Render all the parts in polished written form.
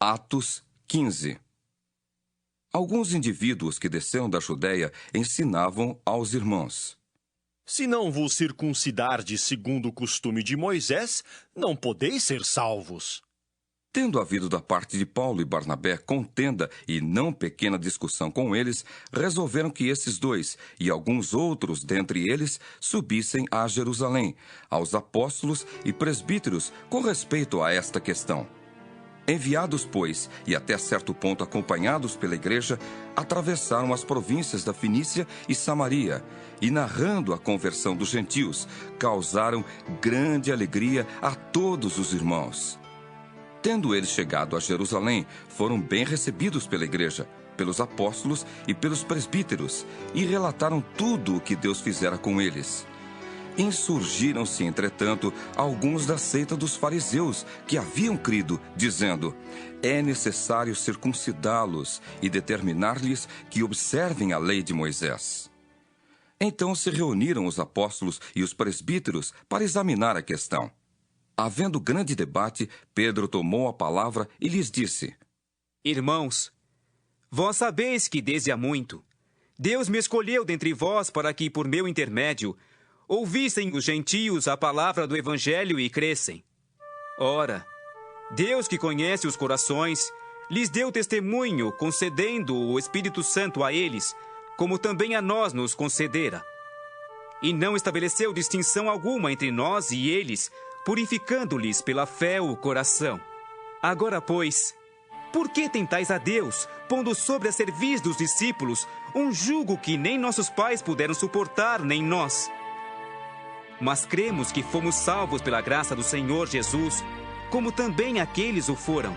Atos 15. Alguns indivíduos que desceram da Judéia ensinavam aos irmãos: Se não vos circuncidardes segundo o costume de Moisés, não podeis ser salvos. Tendo havido da parte de Paulo e Barnabé contenda e não pequena discussão com eles, resolveram que esses dois e alguns outros dentre eles subissem a Jerusalém, aos apóstolos e presbíteros, com respeito a esta questão. Enviados, pois, e até certo ponto acompanhados pela igreja, atravessaram as províncias da Fenícia e Samaria, e narrando a conversão dos gentios, causaram grande alegria a todos os irmãos. Tendo eles chegado a Jerusalém, foram bem recebidos pela igreja, pelos apóstolos e pelos presbíteros, e relataram tudo o que Deus fizera com eles. Insurgiram-se, entretanto, alguns da seita dos fariseus, que haviam crido, dizendo: é necessário circuncidá-los e determinar-lhes que observem a lei de Moisés. Então se reuniram os apóstolos e os presbíteros para examinar a questão. Havendo grande debate, Pedro tomou a palavra e lhes disse: Irmãos, vós sabeis que desde há muito Deus me escolheu dentre vós para que, por meu intermédio, ouvissem os gentios a palavra do Evangelho e crescem. Ora, Deus que conhece os corações, lhes deu testemunho, concedendo o Espírito Santo a eles, como também a nós nos concedera. E não estabeleceu distinção alguma entre nós e eles, purificando-lhes pela fé o coração. Agora, pois, por que tentais a Deus, pondo sobre a cerviz dos discípulos um jugo que nem nossos pais puderam suportar, nem nós? Mas cremos que fomos salvos pela graça do Senhor Jesus, como também aqueles o foram.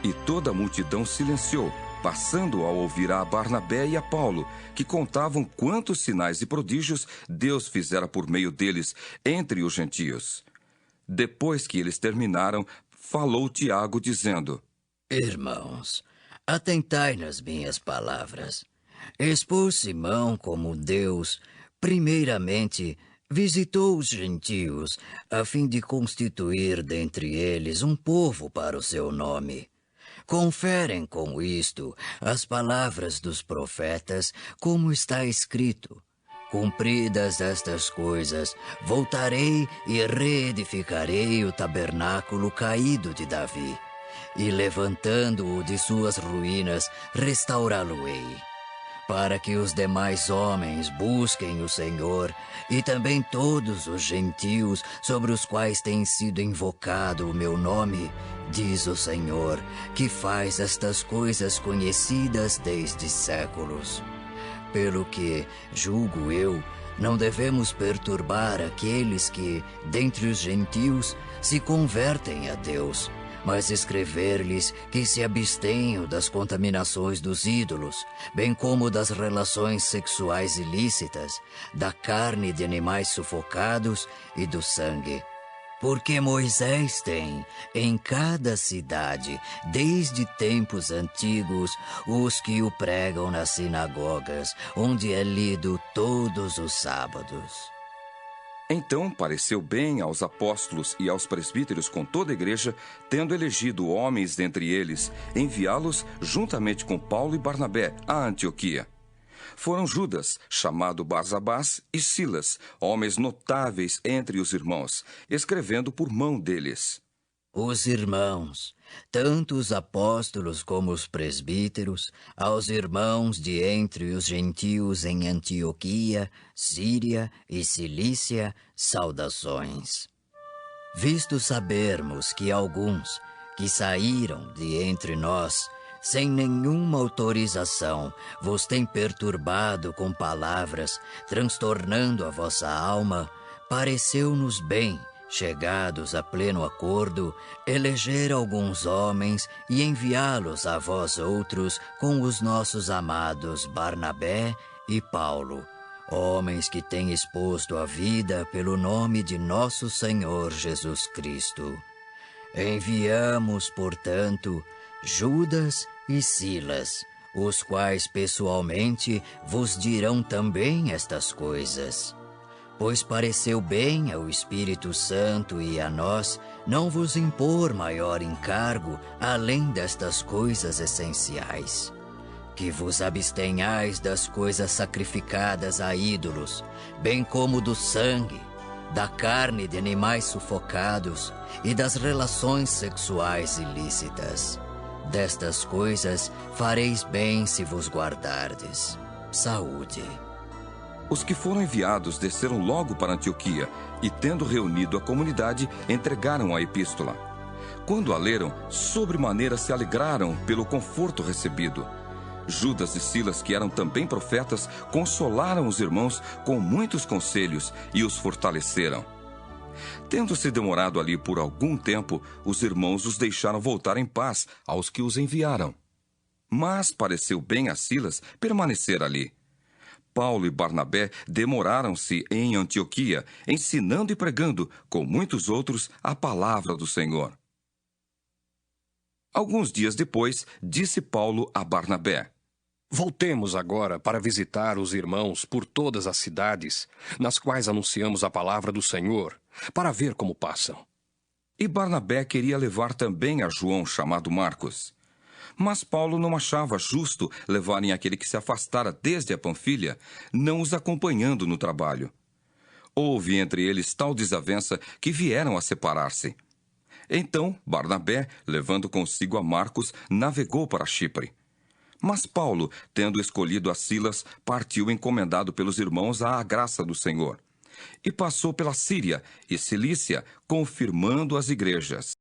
E toda a multidão silenciou, passando a ouvir a Barnabé e a Paulo, que contavam quantos sinais e prodígios Deus fizera por meio deles entre os gentios. Depois que eles terminaram, falou Tiago, dizendo: Irmãos, atentai nas minhas palavras. Expôs Simão como Deus, primeiramente, visitou os gentios, a fim de constituir dentre eles um povo para o seu nome. Conferem com isto as palavras dos profetas, como está escrito: cumpridas estas coisas, voltarei e reedificarei o tabernáculo caído de Davi, e levantando-o de suas ruínas, restaurá-lo-ei, para que os demais homens busquem o Senhor, e também todos os gentios sobre os quais tem sido invocado o meu nome, diz o Senhor, que faz estas coisas conhecidas desde séculos. Pelo que, julgo eu, não devemos perturbar aqueles que, dentre os gentios, se convertem a Deus, mas escrever-lhes que se abstenham das contaminações dos ídolos, bem como das relações sexuais ilícitas, da carne de animais sufocados e do sangue. Porque Moisés tem, em cada cidade, desde tempos antigos, os que o pregam nas sinagogas, onde é lido todos os sábados. Então pareceu bem aos apóstolos e aos presbíteros com toda a igreja, tendo elegido homens dentre eles, enviá-los juntamente com Paulo e Barnabé a Antioquia. Foram Judas, chamado Barsabás, e Silas, homens notáveis entre os irmãos, escrevendo por mão deles. Os irmãos, tanto os apóstolos como os presbíteros, aos irmãos de entre os gentios em Antioquia, Síria e Cilícia, saudações. Visto sabermos que alguns, que saíram de entre nós, sem nenhuma autorização, vos têm perturbado com palavras, transtornando a vossa alma, pareceu-nos bem, chegados a pleno acordo, eleger alguns homens e enviá-los a vós outros com os nossos amados Barnabé e Paulo, homens que têm exposto a vida pelo nome de nosso Senhor Jesus Cristo. Enviamos, portanto, Judas e Silas, os quais pessoalmente vos dirão também estas coisas. pois pareceu bem ao Espírito Santo e a nós não vos impor maior encargo além destas coisas essenciais. Que vos abstenhais das coisas sacrificadas a ídolos, bem como do sangue, da carne de animais sufocados e das relações sexuais ilícitas. Destas coisas fareis bem se vos guardardes. Saúde. Os que foram enviados desceram logo para Antioquia e, tendo reunido a comunidade, entregaram a epístola. Quando a leram, sobremaneira se alegraram pelo conforto recebido. Judas e Silas, que eram também profetas, consolaram os irmãos com muitos conselhos e os fortaleceram. Tendo-se demorado ali por algum tempo, os irmãos os deixaram voltar em paz aos que os enviaram. Mas pareceu bem a Silas permanecer ali. Paulo e Barnabé demoraram-se em Antioquia, ensinando e pregando, com muitos outros, a palavra do Senhor. Alguns dias depois, disse Paulo a Barnabé: Voltemos agora para visitar os irmãos por todas as cidades, nas quais anunciamos a palavra do Senhor, para ver como passam. E Barnabé queria levar também a João, chamado Marcos. Mas Paulo não achava justo levarem aquele que se afastara desde a Panfilha, não os acompanhando no trabalho. Houve entre eles tal desavença que vieram a separar-se. Então Barnabé, levando consigo a Marcos, navegou para Chipre. Mas Paulo, tendo escolhido a Silas, partiu encomendado pelos irmãos à graça do Senhor. E passou pela Síria e Cilícia, confirmando as igrejas.